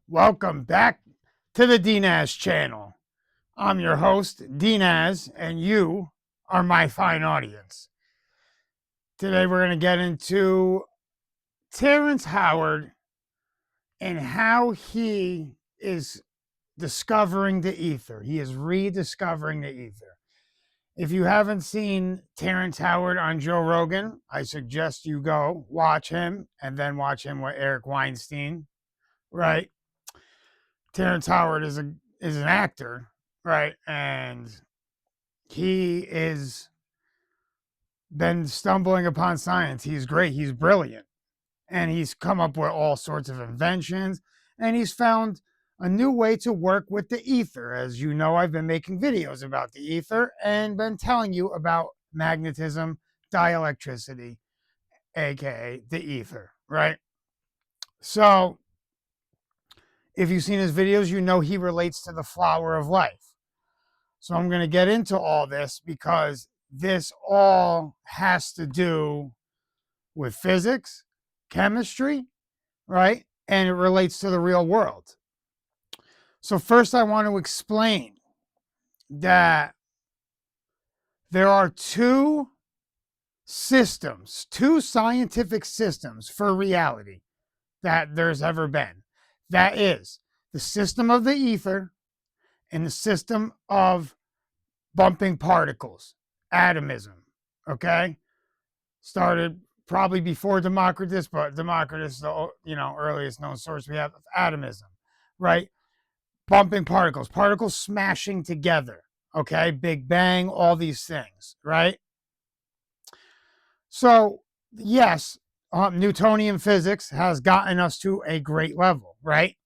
Welcome back to the TheDnazChannel. I'm your host, DNaz, and you are my fine audience. Today we're going to get into Terrence Howard and how he is discovering the ether. He is rediscovering the ether. If you haven't seen Terrence Howard on Joe Rogan, I suggest you go watch him and then watch him with Eric Weinstein, right? Terrence Howard is an actor, right? And he is been stumbling upon science. He's great. He's brilliant. And he's come up with all sorts of inventions. And he's found a new way to work with the ether. As you know, I've been making videos about the ether and been telling you about magnetism, dielectricity, aka the ether, right? So if you've seen his videos, you know he relates to the flower of life. So I'm going to get into all this because this all has to do with physics, chemistry, right? And it relates to the real world. So first I want to explain that there are two systems, two scientific systems for reality that there's ever been. That is the system of the ether and the system of bumping particles, atomism, okay? Started probably before Democritus, but Democritus is the earliest known source we have of atomism, right? Bumping particles smashing together, okay? Big Bang, all these things, right? So, yes, Newtonian physics has gotten us to a great level, right?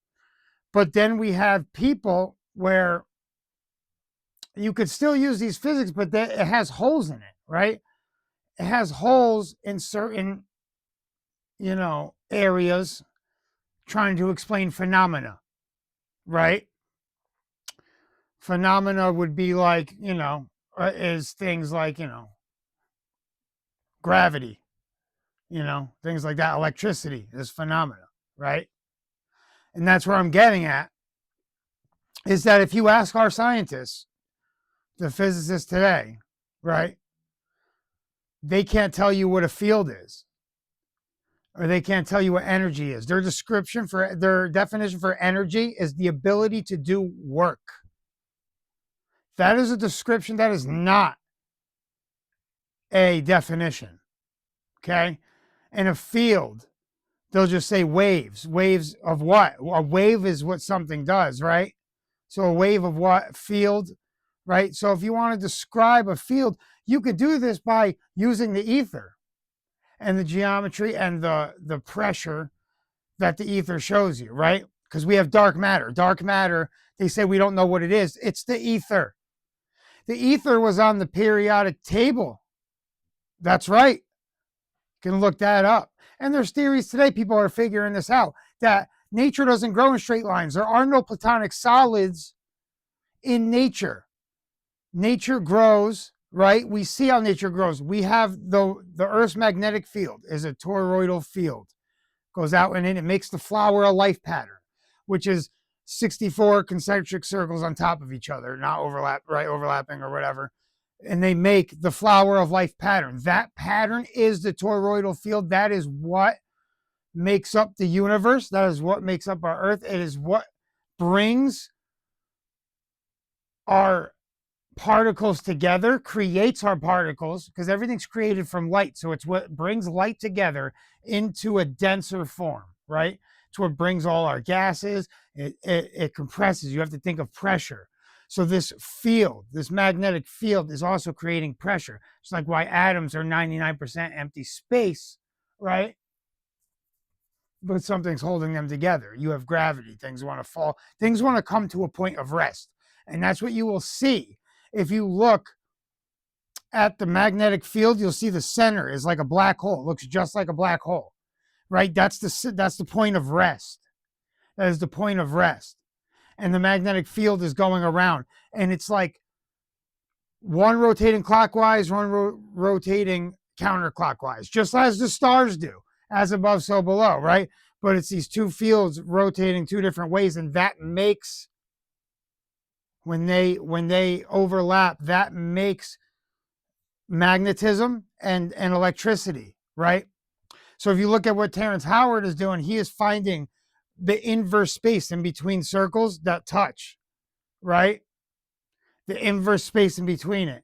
But then we have people where you could still use these physics, but it has holes in it, right? It has holes in certain, areas trying to explain phenomena, right? Phenomena would be like, is things like, gravity, things like that. Electricity is phenomena, right? And that's where I'm getting at, is that if you ask our scientists, the physicists today, right, they can't tell you what a field is, or they can't tell you what energy is. Their definition for energy is the ability to do work. That is a description. That is not a definition. Okay. In a field, they'll just say waves. Waves of what? A wave is what something does, right? So a wave of what? Field, right? So if you want to describe a field, you could do this by using the ether and the geometry and the pressure that the ether shows you, right? Because we have dark matter. Dark matter, they say we don't know what it is. It's the ether. The ether was on the periodic table. That's right. You can look that up. And there's theories today, people are figuring this out, that nature doesn't grow in straight lines. There are no platonic solids in nature. Nature grows, right? We see how nature grows. We have the Earth's magnetic field is a toroidal field. Goes out and in, it makes the flower of life pattern, which is 64 concentric circles on top of each other, not overlapping or whatever. And they make the flower of life pattern. That pattern is the toroidal field. That is what makes up the universe. That is what makes up our Earth. It is what brings our particles together, creates our particles, because everything's created from light. So it's what brings light together into a denser form, right? It's what brings all our gases. It compresses. You have to think of pressure. So this field, this magnetic field, is also creating pressure. It's like why atoms are 99% empty space, right? But something's holding them together. You have gravity. Things want to fall. Things want to come to a point of rest. And that's what you will see. If you look at the magnetic field, you'll see the center is like a black hole. It looks just like a black hole, right? That's the point of rest. That is the point of rest. And the magnetic field is going around. And it's like one rotating clockwise, one rotating counterclockwise, just as the stars do, as above, so below, right? but it's these two fields rotating two different ways, and that makes, when they overlap, that makes magnetism and electricity, right? So if you look at what Terrence Howard is doing, he is finding the inverse space in between circles that touch, right? The inverse space in between it.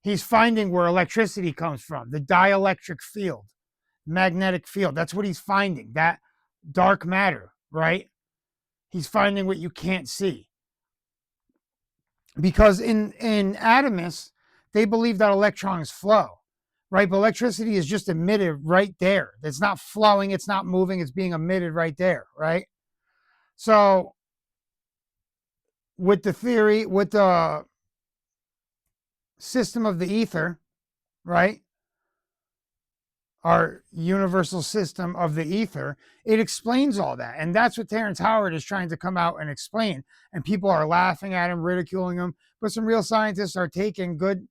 He's finding where electricity comes from, the dielectric field, magnetic field. That's what he's finding, that dark matter, right? He's finding what you can't see. Because in atomists, they believe that electrons flow, right? But electricity is just emitted right there. It's not flowing, it's not moving, it's being emitted right there, right? So with the theory, with the system of the ether, right? Our universal system of the ether, it explains all that. And that's what Terrence Howard is trying to come out and explain. And people are laughing at him, ridiculing him, but some real scientists are taking good,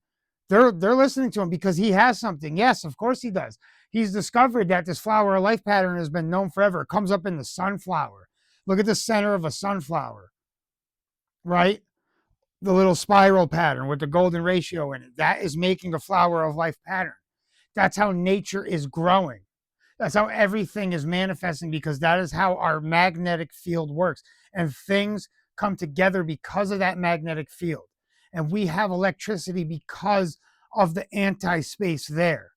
they're listening to him because he has something. Yes, of course he does. He's discovered that this flower of life pattern has been known forever. It comes up in the sunflower. Look at the center of a sunflower, right? The little spiral pattern with the golden ratio in it. That is making a flower of life pattern. That's how nature is growing. That's how everything is manifesting, because that is how our magnetic field works. And things come together because of that magnetic field. And we have electricity because of the anti-space there.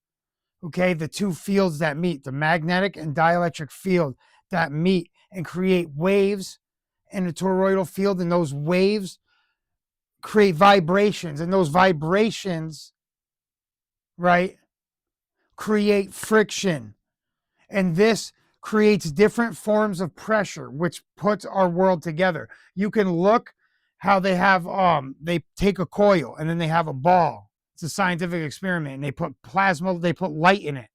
Okay, the two fields that meet, the magnetic and dielectric field that meet and create waves in the toroidal field, and those waves create vibrations, and those vibrations, right, create friction, and this creates different forms of pressure, which puts our world together. You can look how they have they take a coil and then they have a ball. It's a scientific experiment, and they put plasma, they put light in it,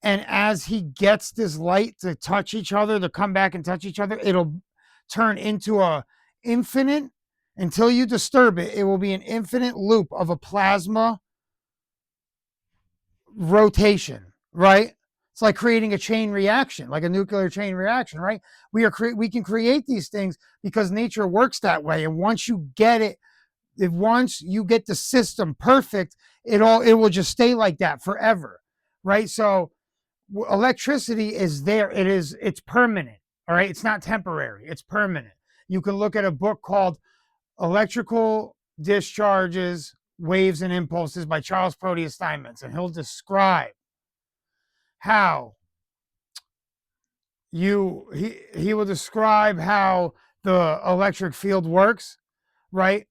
and as he gets this light to touch each other, to come back and touch each other, it'll turn into a infinite, until you disturb it, it will be an infinite loop of a plasma rotation, right? It's like creating a chain reaction, like a nuclear chain reaction, right? We can create these things because nature works that way. And once you get it, once you get the system perfect, it will just stay like that forever, right? So electricity is there. It's permanent, all right? It's not temporary, it's permanent. You can look at a book called Electrical Discharges, Waves and Impulses by Charles Proteus Steinmetz, and he'll describe how he will describe how the electric field works, right?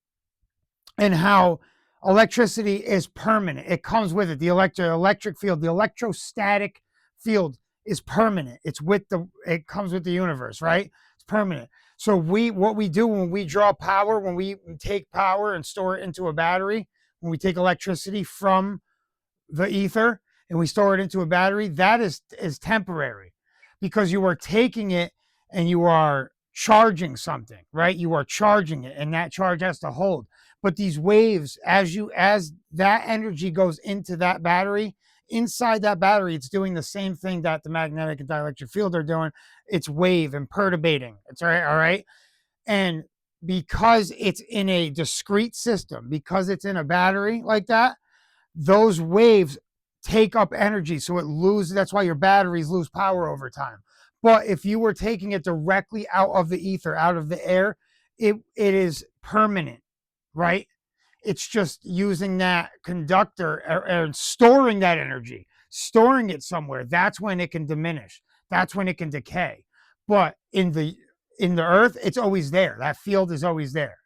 And how electricity is permanent. It comes with it. The electric field, the electrostatic field is permanent. It comes with the universe, right? It's permanent. So what we do when we draw power, when we take power and store it into a battery, when we take electricity from the ether and we store it into a battery, that is temporary, because you are taking it and you are charging something, right? You are charging it, and that charge has to hold. But these waves, as that energy goes into that battery, inside that battery, it's doing the same thing that the magnetic and dielectric field are doing. It's wave and perturbating. It's all right. And because it's in a discrete system, because it's in a battery like that, those waves take up energy. So that's why your batteries lose power over time. But if you were taking it directly out of the ether, out of the air, it is permanent, right? It's just using that conductor and storing that energy, storing it somewhere. That's when it can diminish. That's when it can decay. But in the earth, it's always there. That field is always there.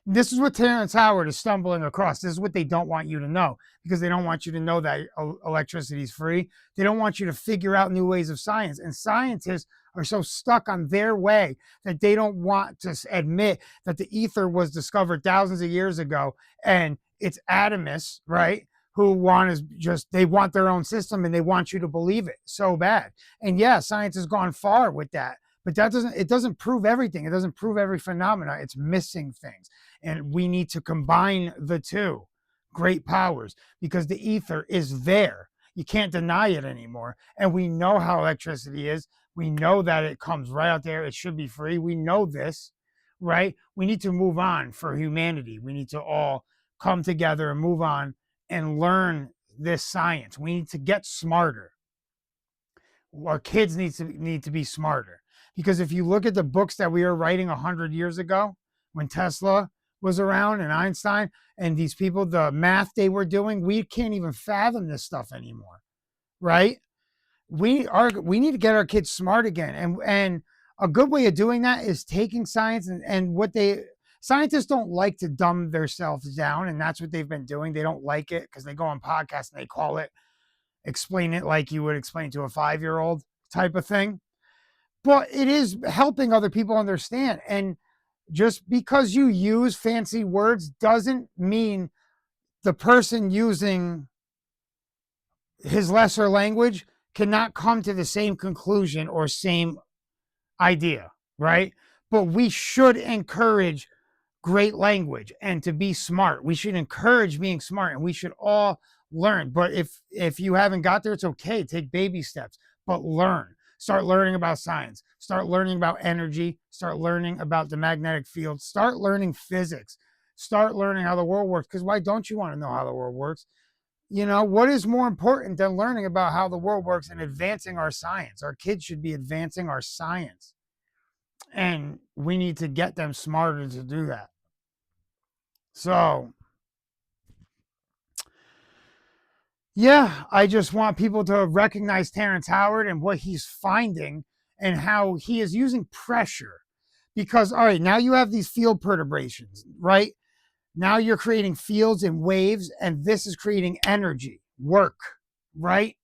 This is what Terrence Howard is stumbling across. This is what they don't want you to know, because they don't want you to know that electricity is free. They don't want you to figure out new ways of science. And scientists are so stuck on their way that they don't want to admit that the ether was discovered thousands of years ago, and it's atomists, right, who they want their own system, and they want you to believe it so bad. And yeah, science has gone far with that. But it doesn't prove everything. It doesn't prove every phenomena. It's missing things. And we need to combine the two great powers, because the ether is there. You can't deny it anymore. And we know how electricity is. We know that it comes right out there. It should be free. We know this, right? We need to move on for humanity. We need to all come together and move on and learn this science. We need to get smarter. Our kids need to be smarter, because if you look at the books that we were writing 100 years ago, when Tesla was around and Einstein and these people, the math they were doing, we can't even fathom this stuff anymore, right? We need to get our kids smart again, and a good way of doing that is taking science and what they scientists don't like to dumb themselves down, and that's what they've been doing. They don't like it because they go on podcasts and they call it, explain it like you would explain to a 5-year-old type of thing. But it is helping other people understand. And just because you use fancy words doesn't mean the person using his lesser language cannot come to the same conclusion or same idea, right? But we should encourage great language and to be smart. We should encourage being smart, and we should all learn. But if you haven't got there, it's okay. Take baby steps, but learn. Start learning about science. Start learning about energy. Start learning about the magnetic field. Start learning physics. Start learning how the world works. Because why don't you want to know how the world works? You know, what is more important than learning about how the world works and advancing our science? Our kids should be advancing our science. And we need to get them smarter to do that. So, yeah, I just want people to recognize Terrence Howard and what he's finding and how he is using pressure. Because, all right, now you have these field perturbations, right? Now you're creating fields and waves, and this is creating energy, work, right?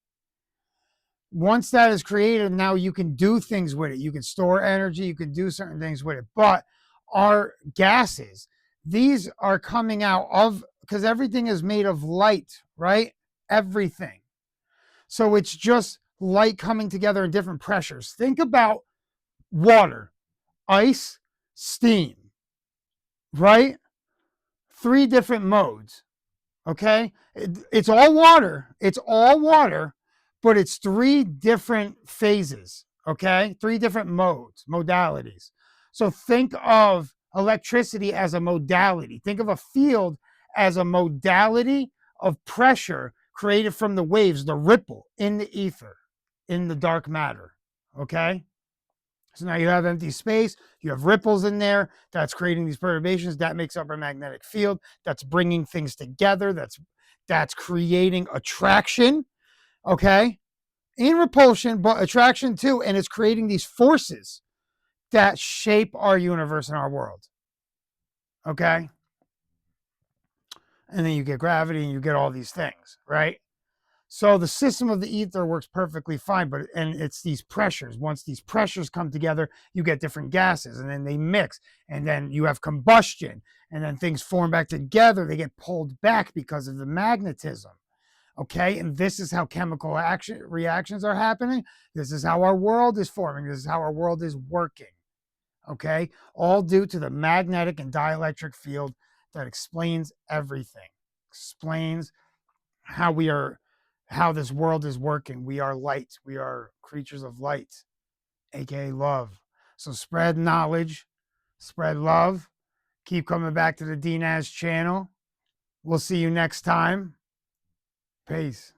Once that is created, now you can do things with it. You can store energy, you can do certain things with it. But our gases, these are coming out of, because everything is made of light, right? Everything. So it's just light coming together in different pressures. Think about water, ice, steam, right? 3 different modes. Okay, it's all water. It's all water, but it's 3 different phases. Okay, 3 different modalities. So think of electricity as a modality. Think of a field as a modality of pressure created from the waves, the ripple in the ether, in the dark matter. Okay. So now you have empty space, you have ripples in there, that's creating these perturbations, that makes up our magnetic field, that's bringing things together, that's creating attraction, okay? And repulsion, but attraction too, and it's creating these forces that shape our universe and our world, okay? And then you get gravity and you get all these things, right? So the system of the ether works perfectly fine, and it's these pressures. Once these pressures come together, you get different gases, and then they mix, and then you have combustion, and then things form back together. They get pulled back because of the magnetism. Okay, and this is how chemical reactions are happening. This is how our world is forming. This is how our world is working. Okay, all due to the magnetic and dielectric field that explains everything. Explains how this world is working. We are light. We are creatures of light, aka love. So spread knowledge, spread love. Keep coming back to the DNaz channel. We'll see you next time. Peace.